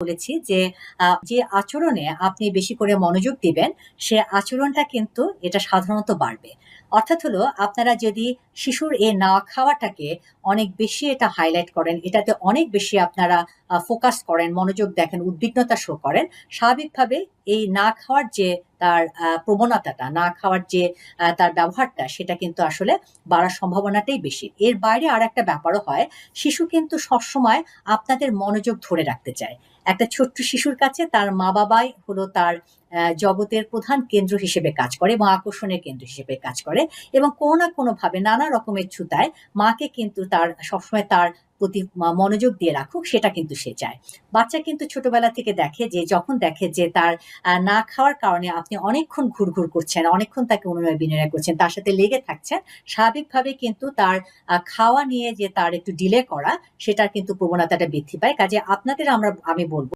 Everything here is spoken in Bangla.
বলেছি যে যে আচরণে আপনি বেশি করে মনোযোগ দিবেন, সে আচরণটা কিন্তু এটা সাধারণত বাড়বে। অর্থাৎ হলো আপনারা যদি শিশুর এই না খাওয়াটাকে অনেক বেশি এটা হাইলাইট করেন, এটাতে অনেক বেশি আপনারা ফোকাস করেন, মনোযোগ দেখেন, উদ্বিগ্নতা শো করেন, স্বাভাবিকভাবে এই না খাওয়ার যে তার প্রবণতাটা, না খাওয়ার যে তার ব্যবহারটা সেটা কিন্তু আসলে বাড়ার সম্ভাবনাটাই বেশি। এর বাইরে আরেকটা ব্যাপারও হয়, শিশু কিন্তু সবসময় আপনাদের মনোযোগ ধরে রাখতে চায়। একটা ছোট্ট শিশুর কাছে তার মা-বাবাই হলো তার জগতের প্রধান কেন্দ্র হিসেবে কাজ করে এবং আকর্ষণের কেন্দ্র হিসেবে কাজ করে এবং কোনো না কোনোভাবে নানা রকমের ছুতায় মাকে কিন্তু তার সবসময় তার প্রতি মনোযোগ দিয়ে রাখুক সেটা কিন্তু সে চায়। বাচ্চা কিন্তু ছোটবেলা থেকে দেখে যে যখন দেখে যে তার না খাওয়ার কারণে আপনি অনেকক্ষণ ঘুরঘুর করছেন, অনেকক্ষণ তাকে অনুনয় বিনয় করছেন, তার সাথে লেগে থাকছেন, স্বাভাবিকভাবে কিন্তু তার খাওয়া নিয়ে যে তার একটু ডিলে করা সেটার কিন্তু প্রবণতাটা বৃদ্ধি পায়। কাজেই আপনাদের আমি বলব